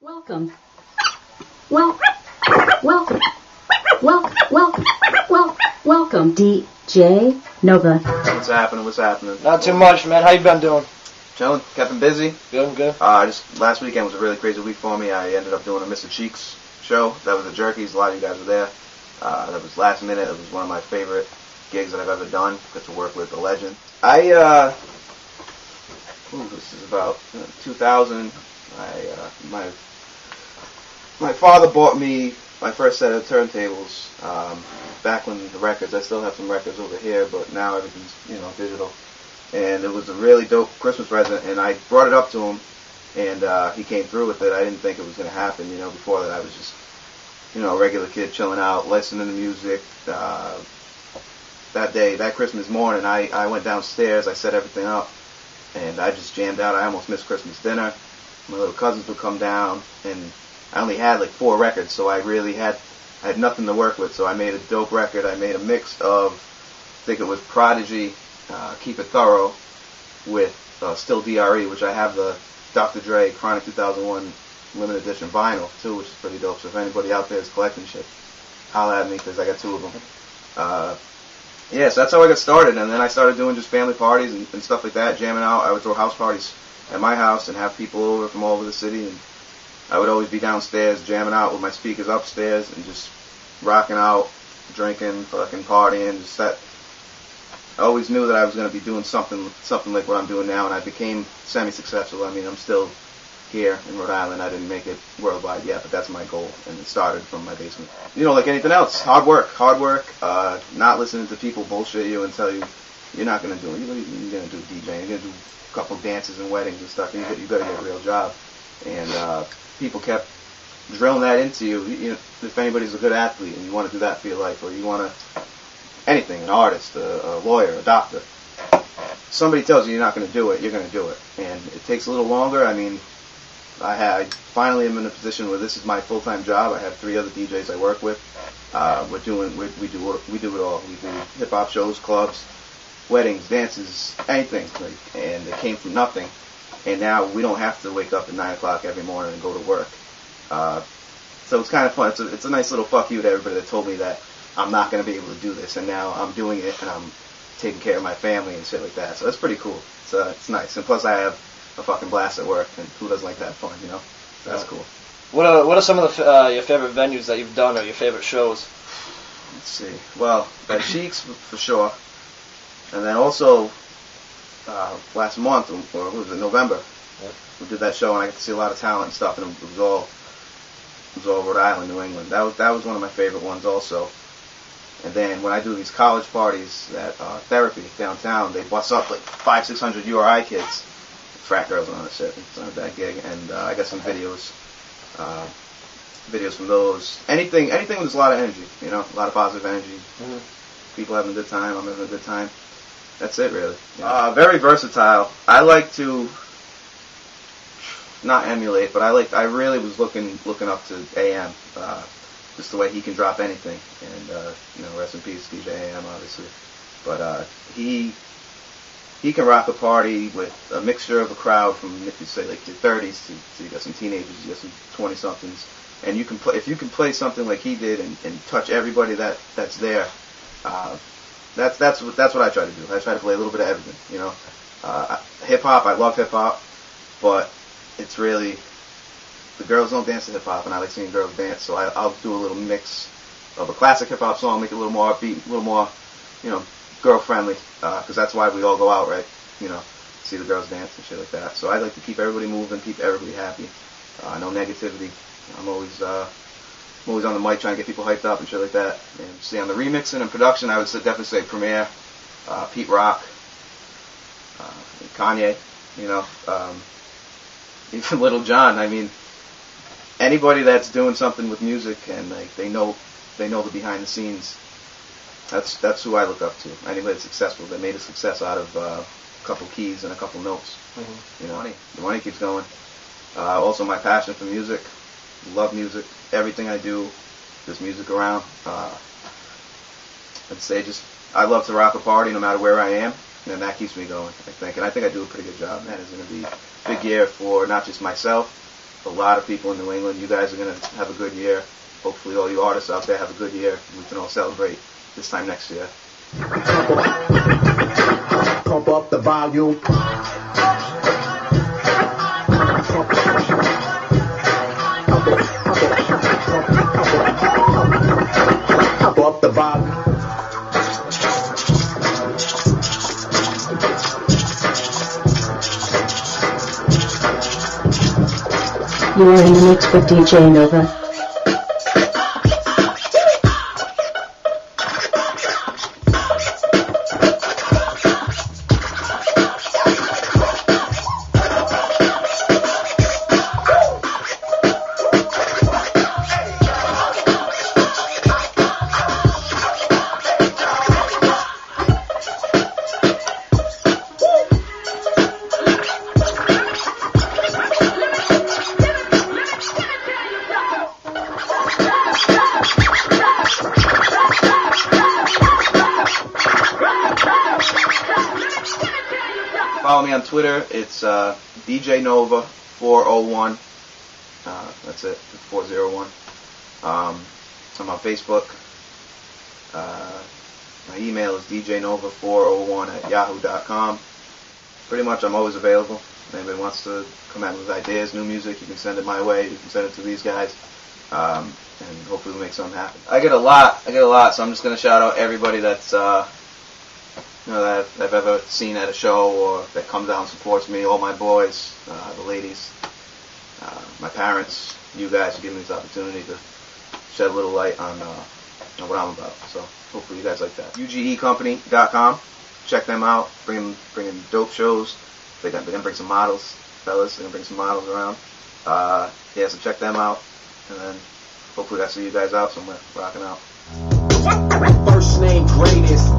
Welcome. Welcome. Welcome, DJ Nova. What's happening? Not too much, man. How you been doing? Chilling, kept him busy. Good. Just last weekend was a really crazy week for me. I ended up doing a Mr. Cheeks show. That was at Jerky's. A lot of you guys were there. That was last minute. It was one of my favorite gigs that I've ever done. Got to work with the legend. This is about 2000. My father bought me my first set of turntables. Back when the records, I still have some records over here, but now everything's digital. And it was a really dope Christmas present, and I brought it up to him, and he came through with it. I didn't think it was going to happen. Before that I was just a regular kid chilling out, listening to music. That Christmas morning, I went downstairs, I set everything up, and I just jammed out. I almost missed Christmas dinner. My little cousins would come down, and I only had like 4 records, so I had nothing to work with. So I made a dope record. I made a mix of, I think it was Prodigy, Keep It Thorough, with Still DRE, which I have the Dr. Dre Chronic 2001 limited edition vinyl too, which is pretty dope. So if anybody out there is collecting shit, holla at me, because I got 2 of them. So that's how I got started, and then I started doing just family parties and stuff like that, jamming out. I would throw house parties at my house and have people over from all over the city, and I would always be downstairs jamming out with my speakers upstairs and just rocking out, drinking, fucking partying. I always knew that I was going to be doing something like what I'm doing now, and I became semi-successful. I mean, I'm still here in Rhode Island. I didn't make it worldwide yet, but that's my goal, and it started from my basement. Like anything else, hard work, not listening to people bullshit you and tell you you're not going to do it. You're going to do DJing, you're going to do a couple dances and weddings and stuff, and you better get a real job. And people kept drilling that into you. If anybody's a good athlete and you want to do that for your life, or you want to, anything, an artist, a lawyer, a doctor, somebody tells you you're not going to do it, you're going to do it. And it takes a little longer. I mean, I finally am in a position where this is my full-time job. I have 3 other DJs I work with. We do it all. We do hip-hop shows, clubs, weddings, dances, anything. And it came from nothing. And now we don't have to wake up at 9 o'clock every morning and go to work. So it's kind of fun. It's a nice little fuck you to everybody that told me that I'm not going to be able to do this. And now I'm doing it, and I'm taking care of my family and shit like that. So that's pretty cool. It's nice. And plus I have a fucking blast at work, and who doesn't like that fun, So that's cool. What are some of your favorite venues that you've done, or your favorite shows? Let's see. Well, at Cheeks for sure. And then also last month, or what was it, November, we did that show, and I got to see a lot of talent and stuff, and it was all Rhode Island, New England. That was one of my favorite ones also. And then when I do these college parties at Therapy downtown, they bust up like 500-600 URI kids, frat girls and all that shit. It's not a bad gig, and I got some videos from those. Anything with a lot of energy, a lot of positive energy. Mm-hmm. People having a good time, I'm having a good time. That's it, really. Very versatile. I like to not emulate, but I really was looking up to AM, just the way he can drop anything. And rest in peace, DJ AM, obviously. But he can rock a party with a mixture of a crowd from, if you say, like your 30s, so you got some teenagers, you got some 20-somethings, and you can play. If you can play something like he did and touch everybody that's there. That's what I try to do. I try to play a little bit of everything, Hip hop, I love hip hop, but it's really, the girls don't dance to hip hop, and I like seeing girls dance, so I'll do a little mix of a classic hip hop song, make it a little more upbeat, a little more, girl friendly, because that's why we all go out, right? See the girls dance and shit like that. So I like to keep everybody moving, keep everybody happy, no negativity. I'm always on the mic trying to get people hyped up and shit like that. And see, on the remixing and production, I would definitely say Premier, Pete Rock, Kanye, even Little John. I mean, anybody that's doing something with music and they know the behind the scenes. That's who I look up to. Anybody that's successful, that made a success out of a couple keys and a couple notes. Mm-hmm. The money keeps going. Also, my passion for music. Love music. Everything I do, there's music around. I'd say I love to rock a party no matter where I am, and that keeps me going, I think. And I think I do a pretty good job. That is going to be a big year for not just myself, a lot of people in New England. You guys are going to have a good year. Hopefully all you artists out there have a good year. We can all celebrate this time next year. Pump up the volume. Pump up the volume. You are in the mix with DJ Nova. Follow me on Twitter. It's DJ Nova 401. That's it, 401. I'm on Facebook. My email is djnova401@yahoo.com. Pretty much I'm always available. If anybody wants to come out with ideas, new music, you can send it my way. You can send it to these guys. And hopefully we'll make something happen. I get a lot, so I'm just going to shout out everybody that's that I've ever seen at a show or that comes out and supports me, all my boys, the ladies, my parents, you guys for giving me this opportunity to shed a little light on what I'm about. So hopefully you guys like that. UGECompany.com. Check them out. Bring in dope shows. They're going to bring some models, fellas. They're going to bring some models around. So check them out. And then hopefully I see you guys out somewhere, rocking out. First name greatest.